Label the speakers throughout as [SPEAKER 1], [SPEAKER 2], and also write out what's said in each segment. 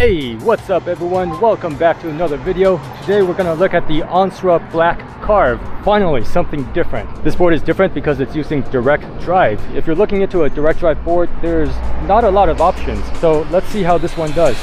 [SPEAKER 1] Hey, what's up everyone? Welcome back to another video. Today we're going to look at the Onsra Black Carve. Finally, something different. This board is different because it's using direct drive. If you're looking into a direct drive board, there's not a lot of options. So let's see how this one does.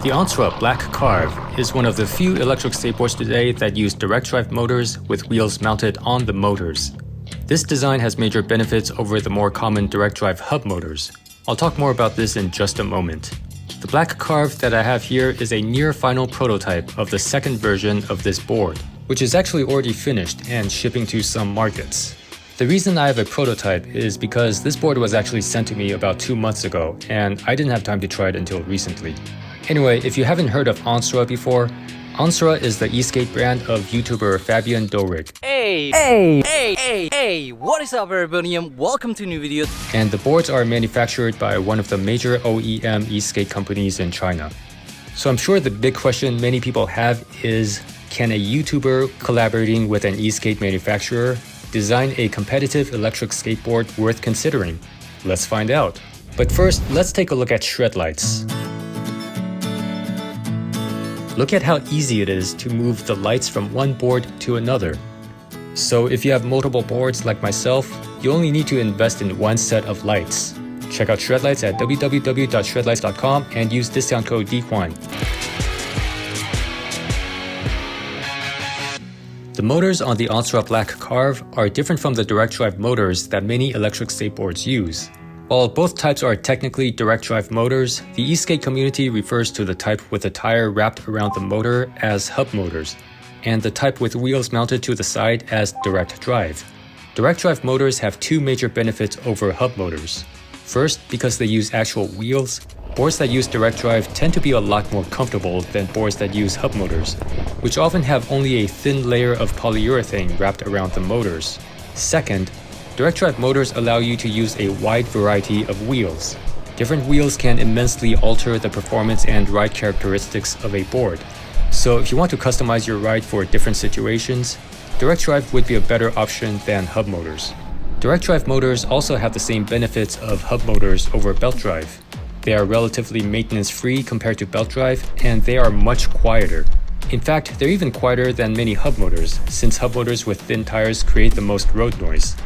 [SPEAKER 1] The Onsra Black Carve is one of the few electric skateboards today that use direct drive motors with wheels mounted on the motors. This design has major benefits over the more common direct drive hub motors. I'll talk more about this in just a moment. The Black Carve that I have here is a near final prototype of the second version of this board, which is actually already finished and shipping to some markets. The reason I have a prototype is because this board was actually sent to me about 2 months ago and I didn't have time to try it until recently. Anyway, if you haven't heard of Onsra before, Onsra is the e-skate brand of YouTuber Fabian Dorig.
[SPEAKER 2] Hey, what is up everybody and welcome to a new video.
[SPEAKER 1] And the boards are manufactured by one of the major OEM e-skate companies in China. So I'm sure the big question many people have is, can a YouTuber collaborating with an e-skate manufacturer design a competitive electric skateboard worth considering? Let's find out. But first, let's take a look at shred lights. Look at how easy it is to move the lights from one board to another. So if you have multiple boards like myself, you only need to invest in one set of lights. Check out Shredlights at www.shredlights.com and use discount code Kwan. The motors on the Onsra Black Carve are different from the direct drive motors that many electric skateboards use. While both types are technically direct drive motors, the e-skate community refers to the type with a tire wrapped around the motor as hub motors, and the type with wheels mounted to the side as direct drive. Direct drive motors have two major benefits over hub motors. First, because they use actual wheels, boards that use direct drive tend to be a lot more comfortable than boards that use hub motors, which often have only a thin layer of polyurethane wrapped around the motors. Second, direct drive motors allow you to use a wide variety of wheels. Different wheels can immensely alter the performance and ride characteristics of a board. So if you want to customize your ride for different situations, direct drive would be a better option than hub motors. Direct drive motors also have the same benefits of hub motors over belt drive. They are relatively maintenance-free compared to belt drive, and they are much quieter. In fact, they're even quieter than many hub motors, since hub motors with thin tires create the most road noise.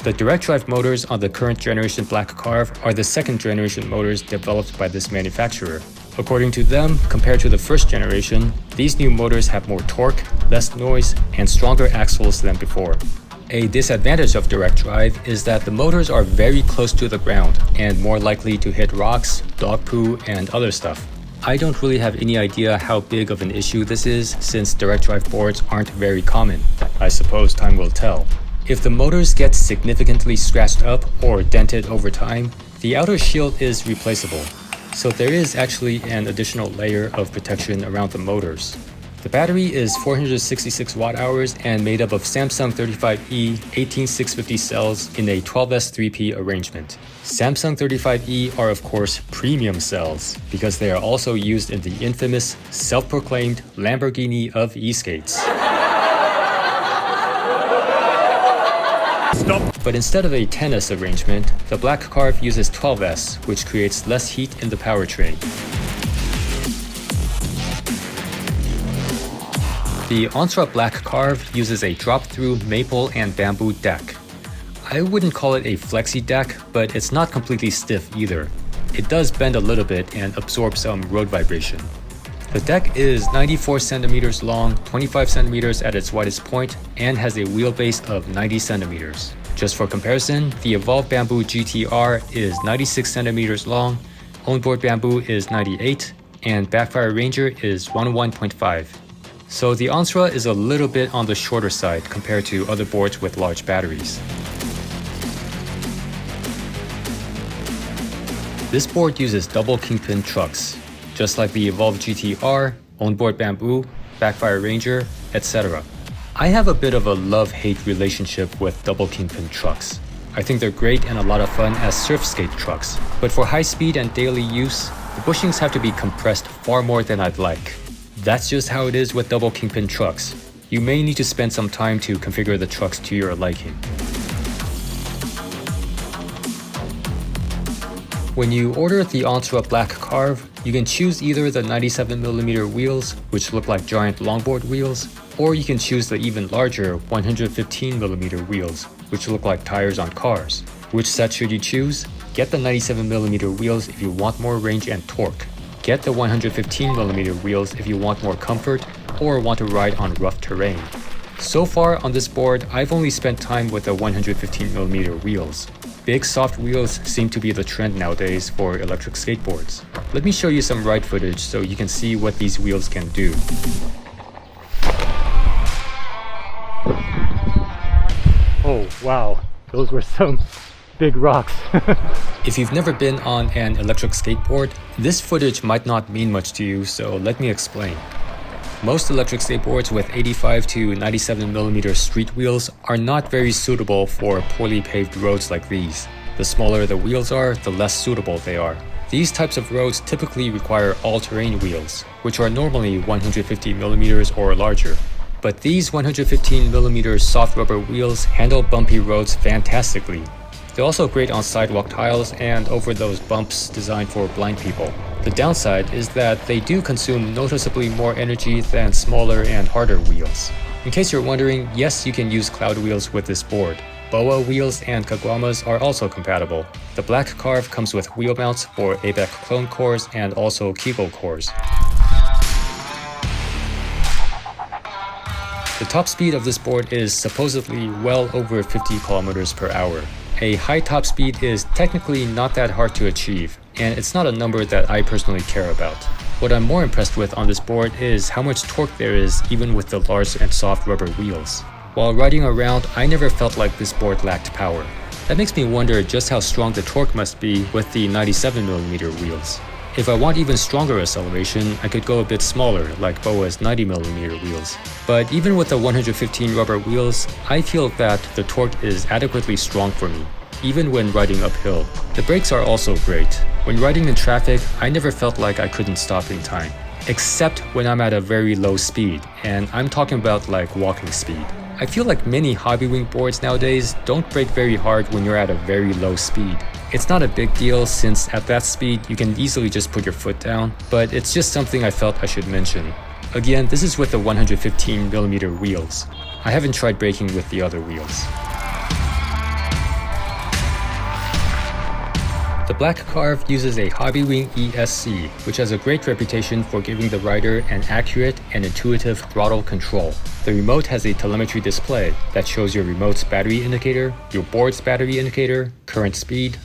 [SPEAKER 1] The direct drive motors on the current generation Black Carve are the second generation motors developed by this manufacturer. According to them, compared to the first generation, these new motors have more torque, less noise, and stronger axles than before. A disadvantage of direct drive is that the motors are very close to the ground and more likely to hit rocks, dog poo, and other stuff. I don't really have any idea how big of an issue this is since direct drive boards aren't very common. I suppose time will tell. If the motors get significantly scratched up or dented over time, the outer shield is replaceable. So there is actually an additional layer of protection around the motors. The battery is 466 watt-hours and made up of Samsung 35E 18650 cells in a 12S3P arrangement. Samsung 35E are of course premium cells because they are also used in the infamous self-proclaimed Lamborghini of e-skates. But instead of a 10S arrangement, the Black Carve uses 12S, which creates less heat in the powertrain. The Onsra Black Carve uses a drop-through maple and bamboo deck. I wouldn't call it a flexi deck, but it's not completely stiff either. It does bend a little bit and absorb some road vibration. The deck is 94 centimeters long, 25 centimeters at its widest point, and has a wheelbase of 90 centimeters. Just for comparison, the Evolve Bamboo GTR is 96 centimeters long, Onboard Bamboo is 98, and Backfire Ranger is 101.5. So the Onsra is a little bit on the shorter side compared to other boards with large batteries. This board uses double kingpin trucks, just like the Evolve GTR, Onboard Bamboo, Backfire Ranger, etc. I have a bit of a love-hate relationship with double kingpin trucks. I think they're great and a lot of fun as surf skate trucks, but for high speed and daily use, the bushings have to be compressed far more than I'd like. That's just how it is with double kingpin trucks. You may need to spend some time to configure the trucks to your liking. When you order the Onsra Black Carve, you can choose either the 97mm wheels, which look like giant longboard wheels, or you can choose the even larger 115mm wheels, which look like tires on cars. Which set should you choose? Get the 97mm wheels if you want more range and torque. Get the 115mm wheels if you want more comfort or want to ride on rough terrain. So far on this board, I've only spent time with the 115mm wheels. Big soft wheels seem to be the trend nowadays for electric skateboards. Let me show you some ride footage so you can see what these wheels can do. Oh wow, those were some big rocks. If you've never been on an electric skateboard, this footage might not mean much to you, so let me explain. Most electric skateboards with 85 to 97mm street wheels are not very suitable for poorly paved roads like these. The smaller the wheels are, the less suitable they are. These types of roads typically require all-terrain wheels, which are normally 150mm or larger. But these 115mm soft rubber wheels handle bumpy roads fantastically. They're also great on sidewalk tiles and over those bumps designed for blind people. The downside is that they do consume noticeably more energy than smaller and harder wheels. In case you're wondering, yes, you can use cloud wheels with this board. BOA wheels and Kaguamas are also compatible. The Black Carve comes with wheel mounts for ABEC clone cores and also Kegel cores. The top speed of this board is supposedly well over 50 km per hour. A high top speed is technically not that hard to achieve, and it's not a number that I personally care about. What I'm more impressed with on this board is how much torque there is even with the large and soft rubber wheels. While riding around, I never felt like this board lacked power. That makes me wonder just how strong the torque must be with the 97mm wheels. If I want even stronger acceleration, I could go a bit smaller, like BOA's 90mm wheels. But even with the 115 rubber wheels, I feel that the torque is adequately strong for me, even when riding uphill. The brakes are also great. When riding in traffic, I never felt like I couldn't stop in time. Except when I'm at a very low speed, and I'm talking about like walking speed. I feel like many hobby wing boards nowadays don't brake very hard when you're at a very low speed. It's not a big deal since at that speed you can easily just put your foot down, but it's just something I felt I should mention. Again, this is with the 115mm wheels. I haven't tried braking with the other wheels. The Black Carve uses a Hobby Wing ESC, which has a great reputation for giving the rider an accurate and intuitive throttle control. The remote has a telemetry display that shows your remote's battery indicator, your board's battery indicator, current speed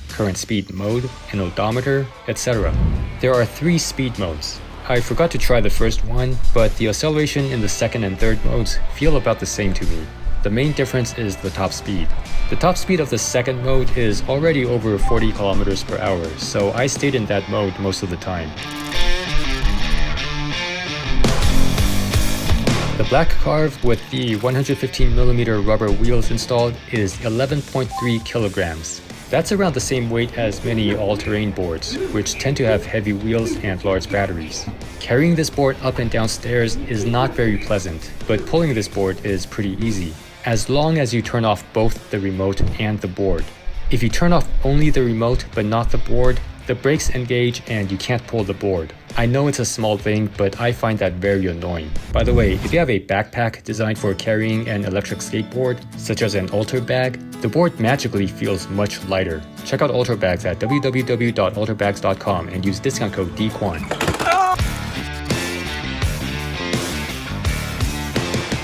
[SPEAKER 1] mode, an odometer, etc. There are 3 speed modes. I forgot to try the first one, but the acceleration in the second and third modes feel about the same to me. The main difference is the top speed. The top speed of the second mode is already over 40 km per hour, so I stayed in that mode most of the time. The Black Carve with the 115mm rubber wheels installed is 11.3 kilograms. That's around the same weight as many all-terrain boards, which tend to have heavy wheels and large batteries. Carrying this board up and down stairs is not very pleasant, but pulling this board is pretty easy, as long as you turn off both the remote and the board. If you turn off only the remote but not the board, the brakes engage and you can't pull the board. I know it's a small thing, but I find that very annoying. By the way, if you have a backpack designed for carrying an electric skateboard, such as an Ultra bag, the board magically feels much lighter. Check out Ultra bags at www.ultrabags.com and use discount code DKWAN.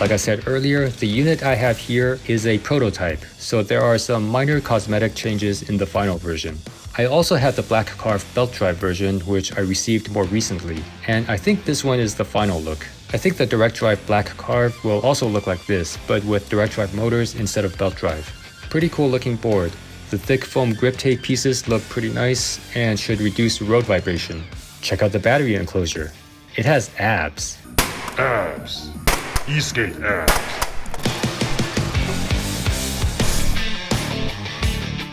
[SPEAKER 1] Like I said earlier, the unit I have here is a prototype, so there are some minor cosmetic changes in the final version. I also have the Black Carve belt drive version, which I received more recently, and I think this one is the final look. I think the direct drive Black Carve will also look like this, but with direct drive motors instead of belt drive. Pretty cool looking board. The thick foam grip tape pieces look pretty nice and should reduce road vibration. Check out the battery enclosure. It has abs.
[SPEAKER 3] Abs. E-skate abs.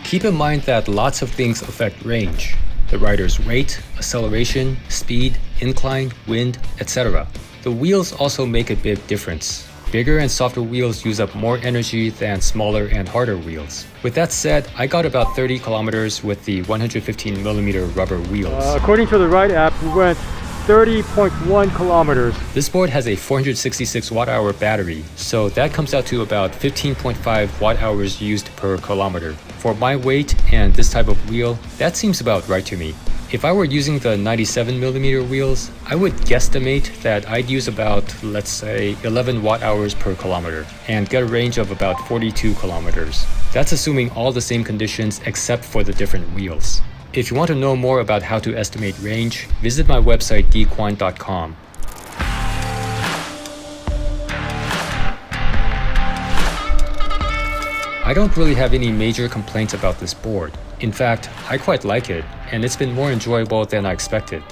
[SPEAKER 1] Keep in mind that lots of things affect range. The rider's weight, acceleration, speed, incline, wind, etc. The wheels also make a big difference. Bigger and softer wheels use up more energy than smaller and harder wheels. With that said, I got about 30 kilometers with the 115mm rubber wheels.
[SPEAKER 4] According to the Ride app, we went 30.1 kilometers.
[SPEAKER 1] This board has a 466 watt-hour battery, so that comes out to about 15.5 watt-hours used per kilometer. For my weight and this type of wheel, that seems about right to me. If I were using the 97mm wheels, I would guesstimate that I'd use about, let's say, 11 watt-hours per kilometer and get a range of about 42 kilometers. That's assuming all the same conditions except for the different wheels. If you want to know more about how to estimate range, visit my website dkwan.com. I don't really have any major complaints about this board. In fact, I quite like it, and it's been more enjoyable than I expected.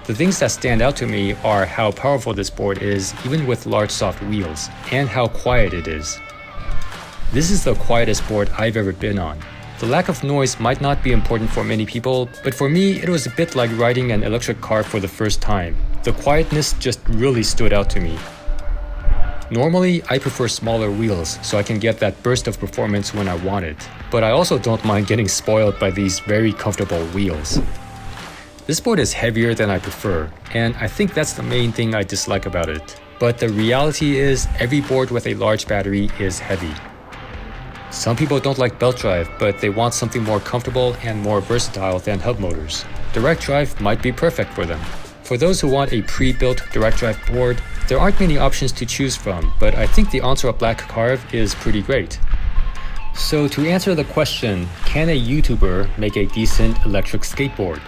[SPEAKER 1] The things that stand out to me are how powerful this board is even with large soft wheels, and how quiet it is. This is the quietest board I've ever been on. The lack of noise might not be important for many people, but for me it was a bit like riding an electric car for the first time. The quietness just really stood out to me. Normally, I prefer smaller wheels so I can get that burst of performance when I want it, but I also don't mind getting spoiled by these very comfortable wheels. This board is heavier than I prefer, and I think that's the main thing I dislike about it. But the reality is, every board with a large battery is heavy. Some people don't like belt drive, but they want something more comfortable and more versatile than hub motors. Direct drive might be perfect for them. For those who want a pre-built direct drive board, there aren't many options to choose from, but I think the Onsra Black Carve is pretty great. So to answer the question, can a YouTuber make a decent electric skateboard?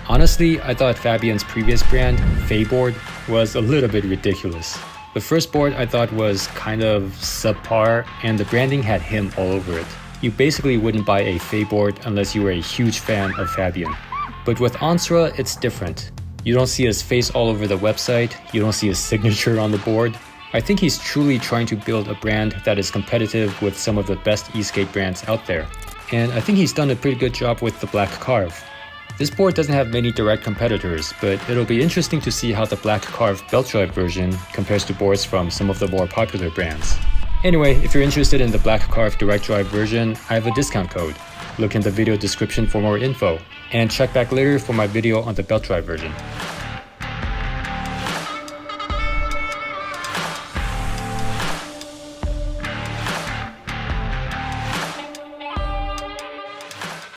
[SPEAKER 1] Honestly, I thought Fabian's previous brand, Fäborite, was a little bit ridiculous. The first board I thought was kind of subpar, and the branding had him all over it. You basically wouldn't buy a Fäborite unless you were a huge fan of Fabian. But with Onsra, it's different. You don't see his face all over the website, you don't see his signature on the board. I think he's truly trying to build a brand that is competitive with some of the best e-skate brands out there. And I think he's done a pretty good job with the Black Carve. This board doesn't have many direct competitors, but it'll be interesting to see how the Black Carve belt drive version compares to boards from some of the more popular brands. Anyway, if you're interested in the Black Carve direct drive version, I have a discount code. Look in the video description for more info, and check back later for my video on the belt drive version.